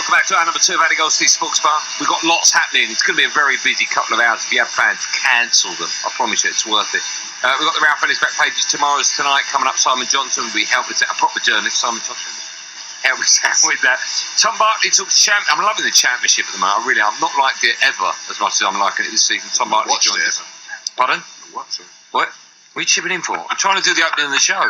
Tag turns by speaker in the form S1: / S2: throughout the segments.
S1: Welcome back to our number 2 of Goldstein Sports Bar. We've got lots happening. It's going to be a very busy couple of hours. If you have fans, cancel them. I promise you, it's worth it. We've got the Ralph Ellis back pages tomorrow's tonight. Coming up, Simon Johnson will be helping us out. A proper journalist, Simon Johnson, help us out with that. Tom Bartley talks champ. I'm loving the championship at the moment. I've not liked it ever as much as I'm liking it this season. Tom Bartley joined us. Pardon? What? What are you chipping in for? I'm trying to do the opening of the show.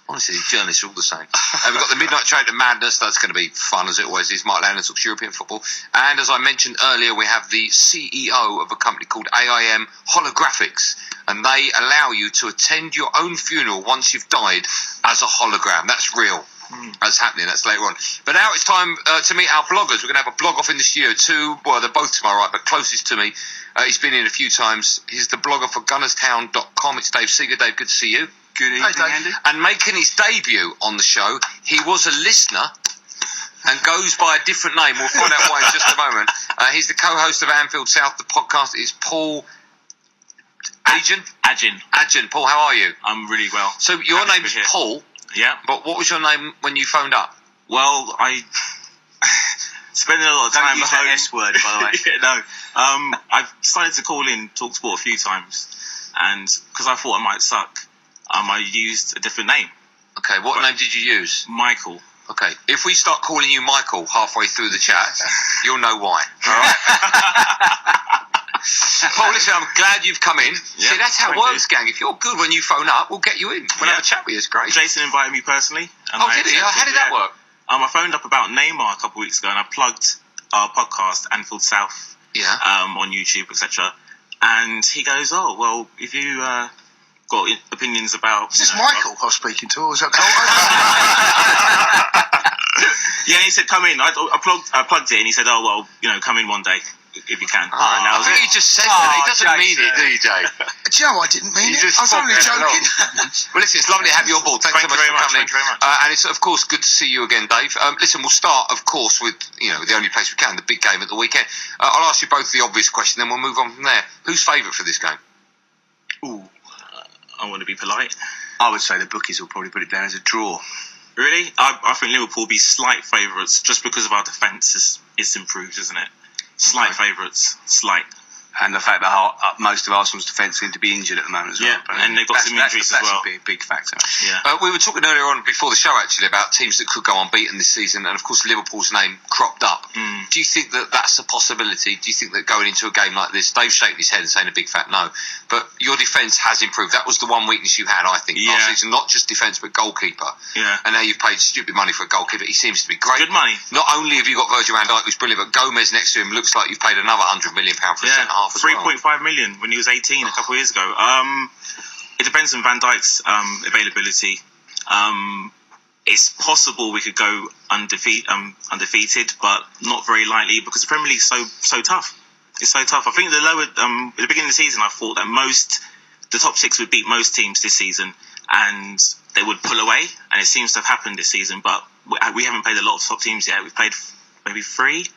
S1: Honestly, journalists are all the same. We've got the Midnight Train to Madness. That's going to be fun, as it always is. Mark Landon talks European football. And as I mentioned earlier, we have the CEO of a company called AIM Holographics. And they allow you to attend your own funeral once you've died as a hologram. That's real. That's happening. That's later on. But now it's time to meet our bloggers. We're going to have a blog off in the studio. They're both to my right, but closest to me. He's been in a few times. He's the blogger for gunnerstown.com. It's Dave Seeger. Dave, good to see you.
S2: Good evening, Andy.
S1: And making his debut on the show, he was a listener and goes by a different name. We'll find out why in just a moment. He's the co-host of Anfield South. The podcast is Paul Adjin. Paul, how are you?
S2: I'm really well.
S1: So your name's Paul. Yeah. But what was your name when you phoned up?
S2: Well, I spending a lot of time at home.
S3: S word, by the way.
S2: Yeah, no. I've decided to call in Talksport a few times, and because I thought I might suck, I used a different name.
S1: Okay, what name did you use?
S2: Michael.
S1: Okay, if we start calling you Michael halfway through the chat, you'll know why. All right? Paul, listen, I'm glad you've come in. Yeah, see, that's how it works, gang. If you're good when you phone up, we'll get you in. We'll have a chat with you. It's great.
S2: Jason invited me personally.
S1: And did he? How did that work?
S2: I phoned up about Neymar a couple of weeks ago, and I plugged our podcast, Anfield South, on YouTube, etc. And he goes, "Oh, well, if you got opinions about..."
S3: Is this Michael I was speaking to, or was that Cole?
S2: Yeah, he said, "Come in." I plugged it, and he said, "Oh, well, come in one day if you can."
S1: I think he just said that. He doesn't mean it, do you, Dave?
S3: Do you know I didn't mean it? I was only joking.
S1: Well, listen, it's lovely to have you on board. Thanks so much for coming in.
S2: Thank you very much.
S1: And it's, of course, good to see you again, Dave. Listen, we'll start, of course, with, the only place we can, the big game at the weekend. I'll ask you both the obvious question, then we'll move on from there. Who's favourite for this game?
S2: Ooh, I want to be polite.
S3: I would say the bookies will probably put it down as a draw.
S2: Really? I think Liverpool will be slight favourites just because of our defence is improved, isn't it? Slight favourites. Slight.
S3: And the fact that most of Arsenal's defence seem to be injured at the moment as well.
S2: Yeah, and they've got some injuries as well.
S3: That's a big factor.
S2: Yeah.
S1: We were talking earlier on before the show, actually, about teams that could go unbeaten this season, and of course Liverpool's name cropped up. Do you think that that's a possibility? Do you think that going into a game like this, Dave's shaking his head and saying a big fat no, but your defence has improved. That was the one weakness you had, I think, last season, not just defence but goalkeeper.
S2: Yeah.
S1: And now you've paid stupid money for a goalkeeper. He seems to be great.
S2: Good money.
S1: Not only have you got Virgil van Dijk, who's brilliant, but Gomez next to him looks like you've paid another £100 million for a centre-half as well.
S2: 3.5 million when he was 18 a couple of years ago. It depends on Van Dijk's availability. It's possible we could go undefeated, but not very likely because the Premier League's so tough. It's so tough. I think at the beginning of the season, I thought that the top 6 would beat most teams this season, and they would pull away. And it seems to have happened this season, but we haven't played a lot of top teams yet. We've played maybe 3,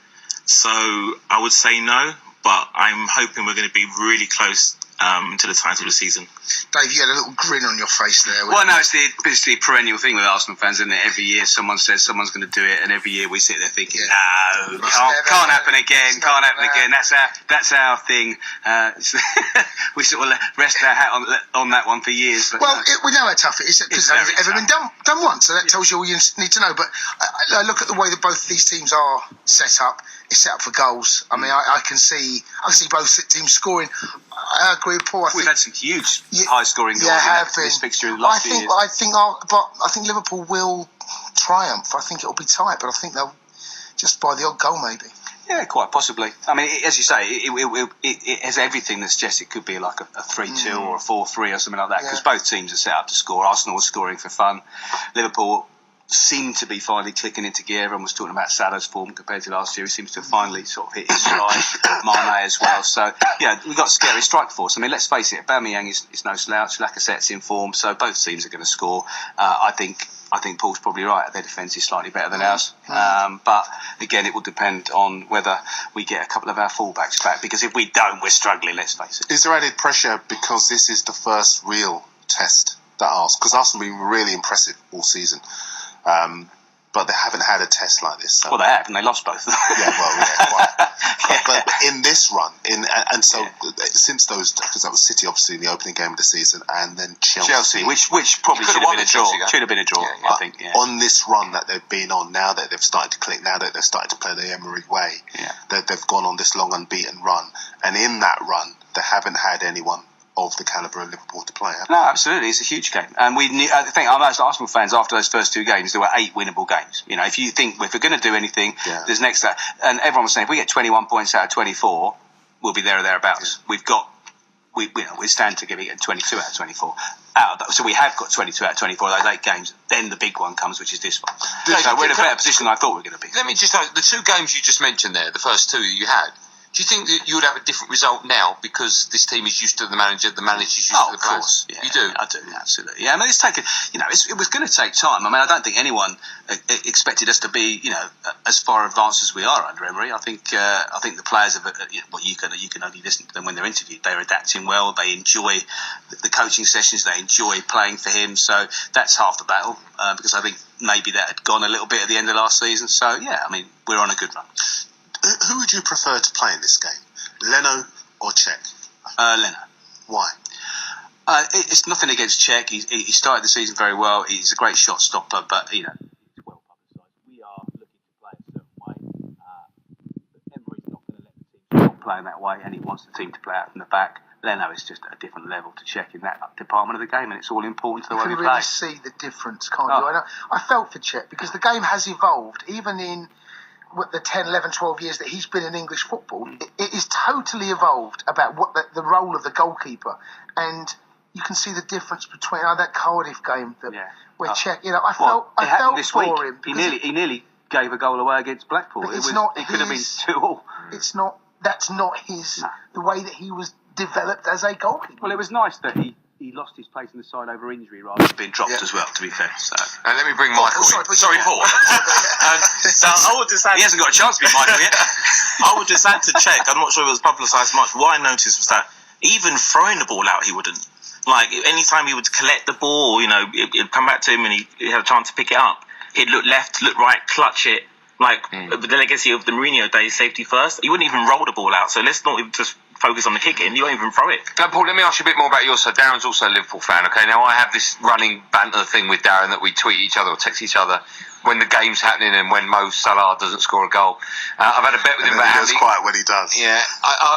S2: so I would say no. But I'm hoping we're going to be really close to the title of the season.
S3: Dave, you had a little grin on your face there.
S4: Well, no, it's the perennial thing with Arsenal fans, isn't it? Every year someone says someone's going to do it, and every year we sit there thinking, no, can't happen again, can't happen again. That's our thing. We sort of rest our hat on that one for years. But
S3: we know how tough it is because it's never been done once, so that tells you all you need to know. But I look at the way that both these teams are set up. It's set up for goals. I mean, I can see both teams scoring. I agree with Paul.
S4: We've had some huge high-scoring goals in this fixture in the last few years.
S3: I think Liverpool will triumph. I think it'll be tight, but I think they'll just by the odd goal, maybe.
S4: Yeah, quite possibly. I mean, as you say, it has everything that suggests it could be like a 3-2 or a 4-3 or something like that, because both teams are set up to score. Arsenal was scoring for fun. Liverpool seemed to be finally clicking into gear. Everyone was talking about Salah's form compared to last year. He seems to have finally sort of hit his stride. Mane as well. So, we've got a scary strike force. I mean, let's face it, Aubameyang is no slouch. Lacazette's in form, so both teams are going to score. I think Paul's probably right. Their defence is slightly better than ours. But, again, it will depend on whether we get a couple of our fullbacks back, because if we don't, we're struggling, let's face it.
S5: Is there added pressure because this is the first real test that because Arsenal have been really impressive all season? but they haven't had a test like this. So.
S4: Well, they have, and they lost both.
S5: Quite. But in this run, since those, because that was City obviously in the opening game of the season, and then Chelsea,
S4: which probably should have been a draw. Should have been a draw, I think. Yeah.
S5: On this run that they've been on, now that they've started to click, now that they've started to play the Emery way, they've gone on this long unbeaten run, and in that run, they haven't had anyone of the calibre of Liverpool to play.
S4: No, absolutely, it's a huge game, and I think most Arsenal fans after those first 2 games, there were 8 winnable games. You know, if you think if we're going to do anything, there's next to, and everyone was saying if we get 21 points out of 24, we'll be there or thereabouts. We stand to get 22 out of 24. So we have got 22 out of 24 of those 8 games. Then the big one comes, which is this one. So we're in a better position than I thought we were going to be.
S1: Let me just the 2 games you just mentioned there, the first 2 you had. Do you think that you would have a different result now because this team is used to the manager's used to the players?
S4: Yeah,
S1: you do?
S4: I do, absolutely. Yeah, I mean, it's taken, it was going to take time. I mean, I don't think anyone expected us to be, as far advanced as we are under Emery. I think the players have, you can only listen to them when they're interviewed. They're adapting well. They enjoy the coaching sessions. They enjoy playing for him. So that's half the battle because I think maybe that had gone a little bit at the end of last season. So, yeah, I mean, we're on a good run.
S5: Who would you prefer to play in this game, Leno or Cech?
S4: Leno.
S5: Why?
S4: It's nothing against Cech. He started the season very well. He's a great shot stopper, but it's well publicised. We are looking to play a certain way. Emery's not going to let the team play in that way, and he wants the team to play out from the back. Leno is just at a different level to Cech in that department of the game, and it's all important to the way we play.
S3: You can really see the difference, can't you? I felt for Cech because the game has evolved, even in the 10, 11, 12 years that he's been in English football. It is totally evolved about what the role of the goalkeeper, and you can see the difference between that Cardiff game where Cech. I felt for him.
S4: He nearly gave a goal away against Blackpool. It could have been 2-2.
S3: It's not. That's not the way that he was developed as a goalkeeper.
S4: Well, it was nice that he lost his place in the side over injury rather than being dropped as well, to be fair. So.
S1: Let me bring Michael in. Sorry, Paul.
S2: I would just add,
S4: he hasn't got a chance to be Michael yet.
S2: I would just add to Cech, I'm not sure it was publicised much, but what I noticed was that even throwing the ball out, he wouldn't. Like, anytime he would collect the ball, it'd come back to him and he had a chance to pick it up. He'd look left, look right, clutch it. Like, the legacy of the Mourinho days, safety first. He wouldn't even roll the ball out, so let's not even just focus on the kicking. You won't even throw it.
S1: Now, Paul, let me ask you a bit more about yours. So Darren's also a Liverpool fan, okay? Now, I have this running banter thing with Darren that we tweet each other or text each other when the game's happening and when Mo Salah doesn't score a goal. I've had a bet with him about
S5: he goes quiet when he does.
S1: Yeah,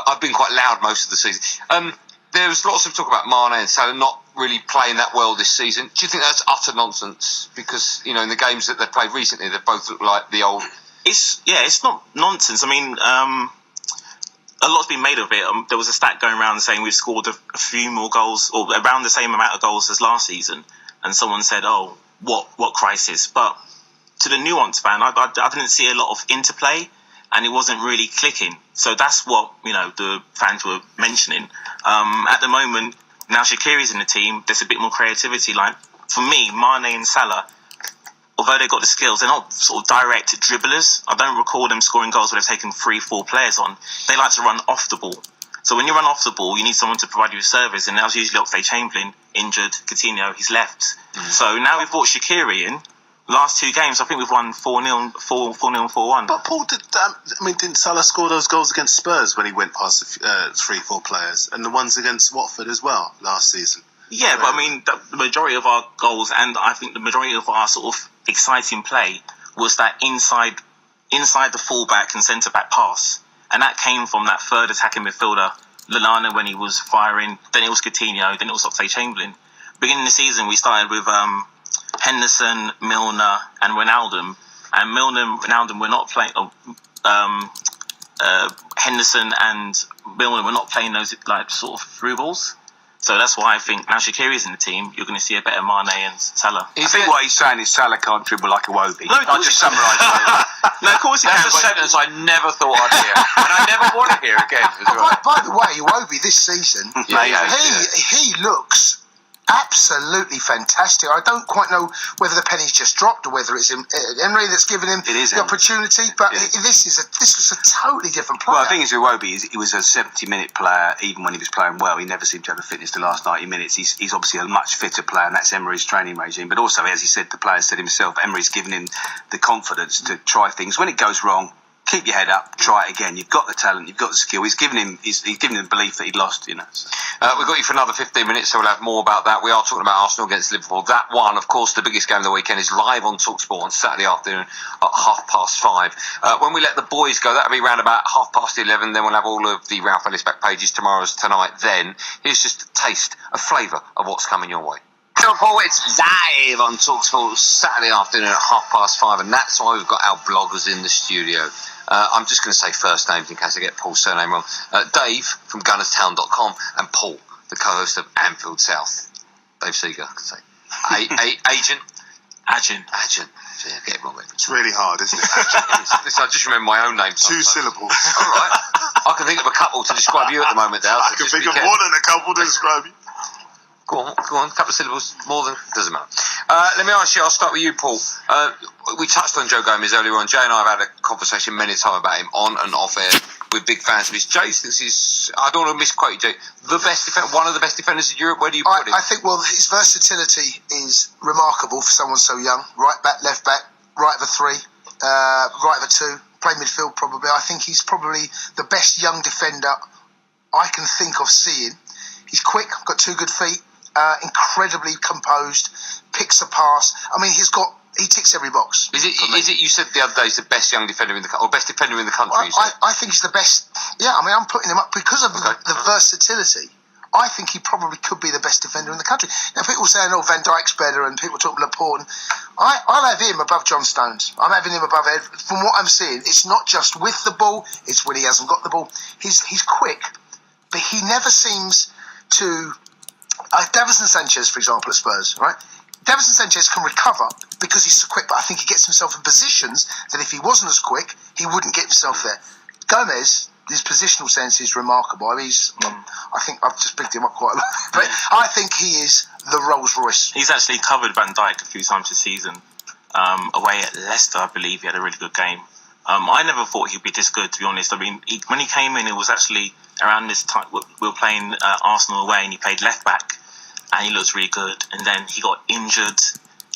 S1: I've been quite loud most of the season. There's lots of talk about Mane and Salah not really playing that well this season. Do you think that's utter nonsense? Because, in the games that they've played recently, they both look like the old...
S2: It's not nonsense. I mean... a lot's been made of it. There was a stat going around saying we've scored a few more goals, or around the same amount of goals as last season. And someone said, "Oh, what crisis?" But to the nuanced fan, I didn't see a lot of interplay, and it wasn't really clicking. So that's what the fans were mentioning. At the moment, now Shaqiri's in the team. There's a bit more creativity. Like for me, Mane and Salah, although they've got the skills, they're not sort of direct dribblers. I don't recall them scoring goals where they've taken 3-4 players on. They like to run off the ball. So when you run off the ball, you need someone to provide you with service, and that was usually Oxlade-Chamberlain, injured, Coutinho, he's left. So now we've brought Shaqiri in. Last 2 games, I think we've won 4-0, 4-0, 4-1.
S5: But Paul, didn't Salah score those goals against Spurs when he went past 3-4 players, and the ones against Watford as well last season?
S2: Yeah, but I mean, the majority of our goals, and I think the majority of our sort of exciting play, was that inside the fullback and centre-back pass. And that came from that third attacking midfielder, Lallana, when he was firing. Then it was Coutinho, then it was Oxlade-Chamberlain. Beginning of the season, we started with Henderson, Milner, and Wijnaldum. And Milner and Wijnaldum were not playing... Henderson and Milner were not playing those sort of through balls. So that's why I think now Shaqiri's in the team, you're going to see a better Mane and Salah.
S4: I think what he's saying is Salah can't dribble like a Iwobi.
S2: No,
S4: I'll just summarise it.
S2: No, of course he
S1: That's
S2: can.
S1: a sentence I never thought I'd hear, and I never want to hear again. As well.
S3: By the way, Iwobi this season, he looks absolutely fantastic. I don't quite know whether the penny's just dropped or whether it's Emery that's given him the opportunity. But this was a totally different player.
S4: Well, I think it's Iwobi. He was a 70-minute player, even when he was playing well. He never seemed to have the fitness the last 90 minutes. He's obviously a much fitter player, and that's Emery's training regime. But also, as he said, the player said himself, Emery's given him the confidence to try things. When it goes wrong, keep your head up, try it again. You've got the talent, you've got the skill. He's given him the belief that he'd lost, So.
S1: We've got you for another 15 minutes, so we'll have more about that. We are talking about Arsenal against Liverpool. That one, of course, the biggest game of the weekend, is live on Talksport on Saturday afternoon at 5:30. When we let the boys go, that'll be around about 11:30. Then we'll have all of the Ralph Ellis back pages tomorrow's tonight. Then here's just a taste, a flavour of what's coming your way. Liverpool, it's live on Talksport Saturday afternoon at 5:30, and that's why we've got our bloggers in the studio. I'm just going to say first names in case I get Paul's surname wrong. Dave from gunnerstown.com and Paul, the co-host of Anfield South. Dave Seeger, I can say. Agent. So, yeah, get it wrong.
S5: It's really hard, isn't it?
S1: Listen, I just remember my own name.
S5: Two syllables.
S1: All right. I can think of a couple to describe you at the moment, Dale.
S5: I can think of more than a couple to describe you.
S1: Go on, a couple of syllables, more than, doesn't matter. Let me ask you, I'll start with you, Paul. We touched on Joe Gomez earlier on. Jay and I have had a conversation many times about him on and off air. We're big fans of his. Jay thinks he's, I don't want to misquote you, Jay, one of the best defenders in Europe. Where do you put him?
S3: I think, his versatility is remarkable for someone so young. Right back, left back, right of a three, right of a two, play midfield probably. I think he's probably the best young defender I can think of seeing. He's quick, got two good feet. Incredibly composed, picks a pass. I mean, he ticks every box.
S1: Is it? You said the other day he's the best young defender in the or best defender in the country.
S3: I think he's the best. Yeah, I mean, I'm putting him up because of the versatility. I think he probably could be the best defender in the country. Now, people saying, Van Dijk's better, and people talk Laporte. I'll have him above John Stones. I'm having him above Ed. From what I'm seeing, it's not just with the ball; it's when he hasn't got the ball. He's quick, but he never seems to. Davinson Sanchez, for example, at Spurs, right? Davinson Sanchez can recover because he's so quick, but I think he gets himself in positions that if he wasn't as quick, he wouldn't get himself there. Gomez, his positional sense is remarkable. I mean, I think I've just picked him up quite a lot, but I think he is the Rolls Royce.
S2: He's actually covered Van Dijk a few times this season. Away at Leicester, I believe he had a really good game. I never thought he'd be this good, to be honest. I mean, when he came in, it was actually around this time we were playing Arsenal away, and he played left back, and he looked really good. And then he got injured,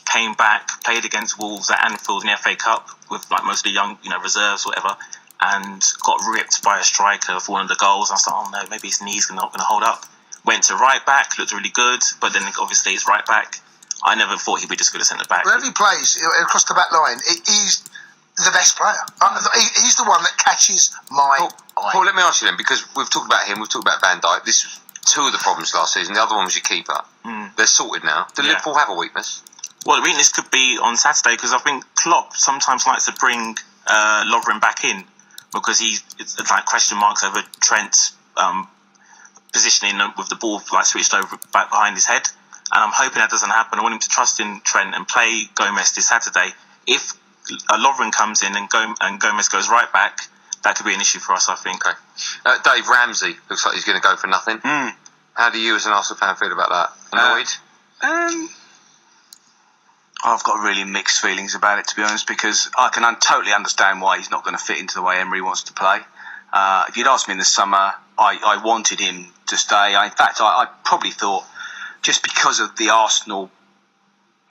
S2: came back, played against Wolves at Anfield in the FA Cup with like most of the young, reserves, or whatever, and got ripped by a striker for one of the goals. And I was like, oh no, maybe his knee's not going to hold up. Went to right back, looked really good, but then obviously he's right back. I never thought he'd be this good at centre back.
S3: Wherever he plays across the back line, he's the best player. He's the one that catches my eye.
S1: Paul, let me ask you then, because we've talked about him, we've talked about Van Dijk. This was two of the problems last season. The other one was your keeper. They're sorted now. Do Liverpool have a weakness?
S2: Well, the weakness could be on Saturday, because I think Klopp sometimes likes to bring Lovren back in, because it's like question marks over Trent's positioning with the ball like switched over back behind his head. And I'm hoping that doesn't happen. I want him to trust in Trent and play Gomez this Saturday. If Lovren comes in and Gomez goes right back, that could be an issue for us, I think.
S1: Okay. Dave Ramsey looks like he's going to go for nothing. How do you, as an Arsenal fan, feel about that? Annoyed?
S4: I've got really mixed feelings about it, to be honest, because I can totally understand why he's not going to fit into the way Emery wants to play. If you'd asked me in the summer, I wanted him to stay. In fact, I probably thought, just because of the Arsenal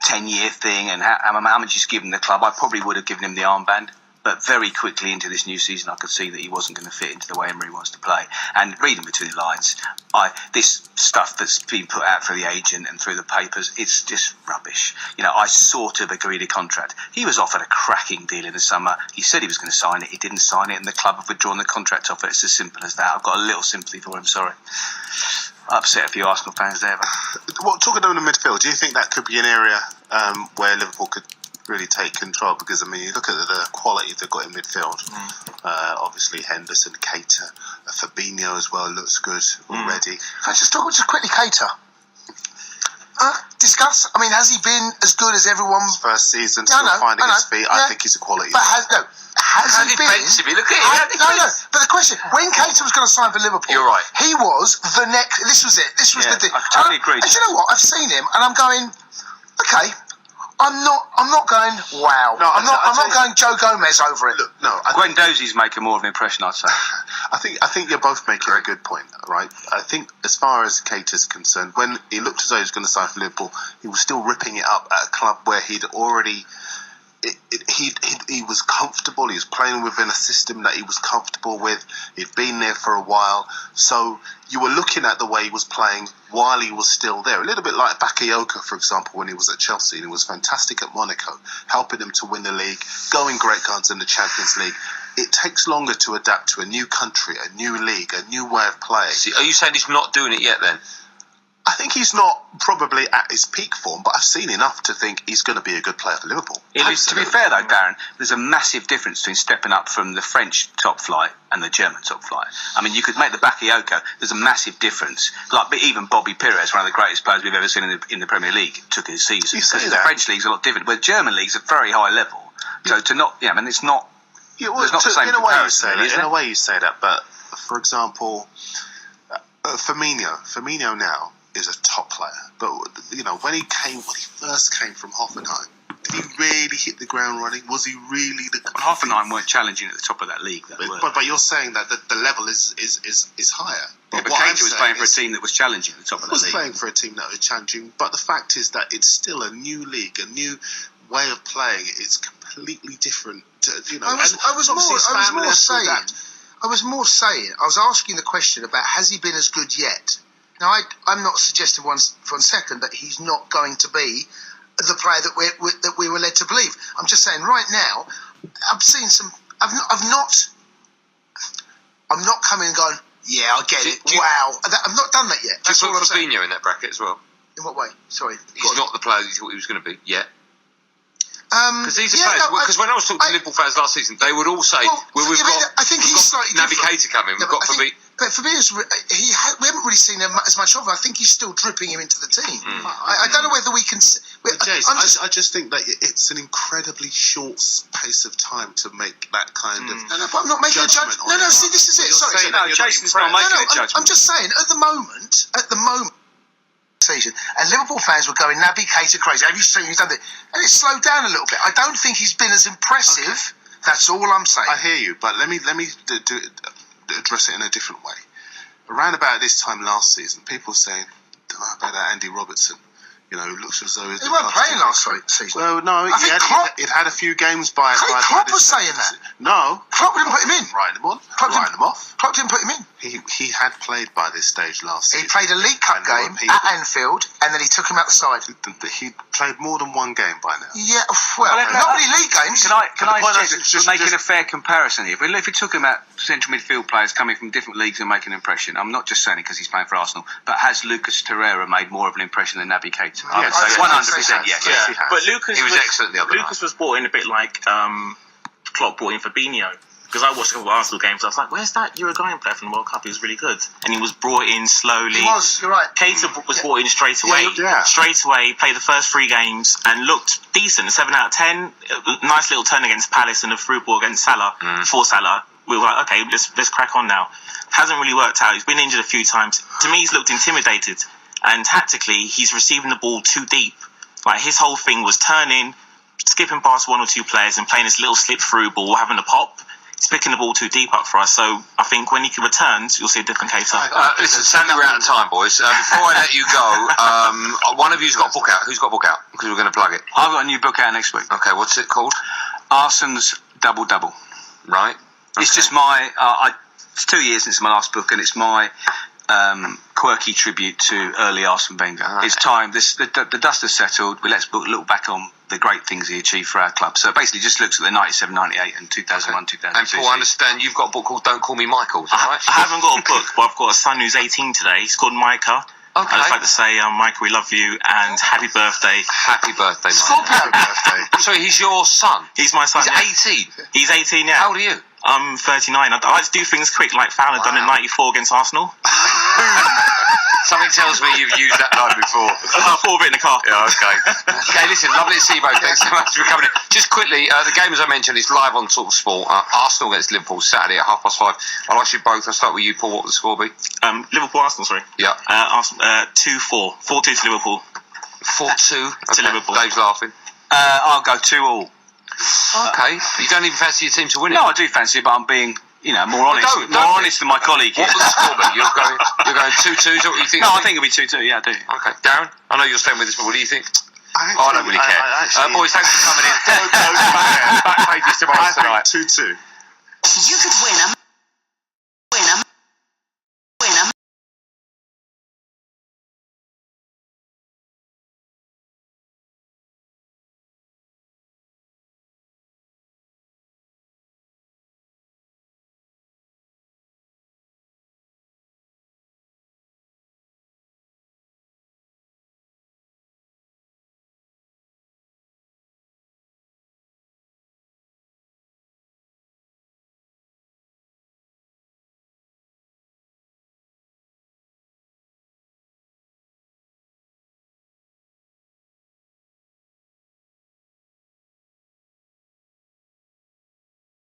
S4: 10-year thing and how much he's given the club, I probably would have given him the armband. But very quickly into this new season, I could see that he wasn't going to fit into the way Emery wants to play. And reading between the lines, this stuff that's been put out for the agent and through the papers, it's just rubbish. I sort of agreed a contract. He was offered a cracking deal in the summer. He said he was going to sign it. He didn't sign it, and the club have withdrawn the contract off it. It's as simple as that. I've got a little sympathy for him, sorry. I upset a few Arsenal fans there.
S5: Well, talking about the midfield, do you think that could be an area where Liverpool could really take control? Because, I mean, you look at the quality they've got in midfield. Obviously, Henderson, Keita, Fabinho as well looks good already.
S3: Can I just talk just quickly, Keita? Discuss. I mean, has he been as good as everyone?
S5: First season, still finding his feet. I think he's a quality.
S3: But has he been?
S1: Look at him.
S3: No. But the question: when Keita was going to sign for Liverpool,
S1: you're right.
S3: He was the next. This was it. This was the thing.
S4: I totally agree.
S3: And you know what? I've seen him, and I'm going, okay. I'm not going. Wow. No, I'm not going Joe Gomez over it.
S5: Look, no.
S4: Guendouzi's making more of an impression, I'd say.
S5: I think you're both making a good point, right? I think as far as Keita's concerned, when he looked as though he was going to sign for Liverpool, he was still ripping it up at a club where he'd already. He was comfortable. He was playing within a system that he was comfortable with. He'd been there for a while, so you were looking at the way he was playing while he was still there. A little bit like Bakayoko, for example, when he was at Chelsea, and he was fantastic at Monaco, helping them to win the league, going great guns in the Champions League. It takes longer to adapt to a new country, a new league, a new way of playing.
S1: Are you saying he's not doing it yet then?
S5: I think he's not probably at his peak form, but I've seen enough to think he's going to be a good player for Liverpool.
S4: To be fair, though, Darren, there's a massive difference between stepping up from the French top flight and the German top flight. I mean, you could make the Bakayoko. There's a massive difference. Like even Bobby Pires, one of the greatest players we've ever seen in the Premier League, took his season. Because the French league's a lot different, where the German league's at very high level. So to not, I mean, it's not.
S5: Yeah, well,
S4: there's not the same
S5: in a way you
S4: comparison,
S5: say
S4: really,
S5: that. In a way you say that, but for example, Firmino now is a top player. But when he first came from Hoffenheim, did he really hit the ground running? Was he really the?
S4: Hoffenheim weren't challenging at the top of that league.
S5: But you're saying that the level is higher.
S4: But Keita was playing for a team that was challenging at the top of that league.
S5: He was playing for a team that was challenging. But the fact is that it's still a new league, a new way of playing. It's completely different. I
S3: was asking the question about has he been as good yet? Now, I'm not suggesting for 1 second that he's not going to be the player that we were led to believe. I'm just saying right now, I've seen some. I'm not coming and going, yeah, I get it. Wow, I've not done that yet. That's all I'm saying.
S1: Do you put Fabinho in that bracket as well?
S3: In what way? Sorry,
S1: he's not the player you thought he was going to be yet. Because these are players. Because when I was talking to Liverpool fans last season, they would all say, "We've got Naby Keita coming. We've got Fabinho."
S3: But Fabinho's, we haven't really seen as much of him. I think he's still dripping him into the team. I don't know whether we can.
S5: I just think that it's an incredibly short space of time to make that kind of.
S3: No, but I'm not making a judgment. No, see, this is it. Sorry,
S4: Jason's not making a judgment.
S3: I'm just saying, at the moment. Season, and Liverpool fans were going Naby Keita crazy. Have you seen he's done it? And it's slowed down a little bit. I don't think he's been as impressive. Okay. That's all I'm saying.
S5: I hear you, but let me address it in a different way. Around about this time last season, people were saying about that Andy Robertson. It looks as though
S3: he weren't playing last season.
S5: Well, no, he'd had a few games by.
S3: Klopp was saying that.
S5: No,
S3: Klopp didn't put him in.
S5: Write him on. Write him off.
S3: Klopp didn't put him in.
S5: He had played by this stage last season.
S3: He played a League Cup game at Anfield, and then he took him out the side.
S5: He played more than one game by now.
S3: Yeah, well not many league games.
S4: Can I suggest making a fair comparison here? If we took him at central midfield players coming from different leagues and making an impression, I'm not just saying it because he's playing for Arsenal, but has Lucas Torreira made more of an impression than Naby Keita? I would say 100% yes.
S2: Yeah. But Lucas
S1: he was excellent the other night.
S2: Lucas was brought in a bit like Klopp brought in Fabinho. Because I watched a couple of Arsenal games, I was like, where's that Uruguayan player from the World Cup? He was really good. And he was brought in slowly.
S3: He was, you're right.
S2: Keita was brought in straight away. Straight away, played the first 3 games and looked decent. 7 out of 10. Nice little turn against Palace and a through ball against Salah. For Salah. We were like, okay, let's crack on now. Hasn't really worked out. He's been injured a few times. To me, he's looked intimidated. And tactically, he's receiving the ball too deep. Like, his whole thing was turning, skipping past 1 or 2 players and playing this little slip-through ball, having a pop. He's picking the ball too deep up for us, so I think when he returns, you'll see a different Keita.
S1: Listen, sadly we're out of time, boys. Before I let you go, one of you's got a book out. Who's got a book out? Because we're going to plug it.
S4: I've got a new book out next week.
S1: Okay, what's it called?
S4: Arsenal's Double Double.
S1: Right.
S4: It's just my. It's 2 years since my last book, and it's my quirky tribute to early Arsene Wenger. It's time. The dust has settled. Let's look back on the great things he achieved for our club. So it basically just looks at the 97, 98 and 2001, 2002.
S1: And Paul, I understand you've got a book called Don't Call Me Michael, is that right?
S2: I haven't got a book, but I've got a son who's 18 today. He's called Micah.
S1: Okay.
S2: I'd just like to say, Micah, we love you and happy birthday.
S1: Happy birthday, Mike.
S3: Scorpio birthday.
S1: Sorry, he's your son?
S2: He's my son.
S1: He's 18?
S2: He's 18, yeah.
S1: How old are you?
S2: I'm 39. I like to do things quick, like Fowler done in '94 against Arsenal.
S1: Something tells me you've used that line before.
S2: I thought of it in the car.
S1: Yeah, okay. Okay, listen, lovely to see you both. Thanks so much for coming in. Just quickly, the game, as I mentioned, is live on Talksport. Arsenal against Liverpool Saturday at 5:30. I'll ask you both. I'll start with you, Paul. What would the score be?
S2: Liverpool, Arsenal, sorry.
S1: Yeah.
S2: 2-4. 4-2 to Liverpool.
S1: 4-2
S2: to Liverpool.
S1: Dave's laughing.
S4: I'll go 2-2.
S1: Okay. You don't even fancy your team to win it?
S4: No, I do fancy it, but I'm being, more honest.
S1: Don't
S4: honest than my colleague.
S1: What would the score be? You're going 2-2. Is that what you think?
S4: No, I think it'll be 2-2. Yeah, I do.
S1: Okay, Darren. I know you're staying with us, but what do you think?
S5: I
S1: don't really care. Boys, thanks for coming in. Back pages tomorrow tonight.
S5: 2-2.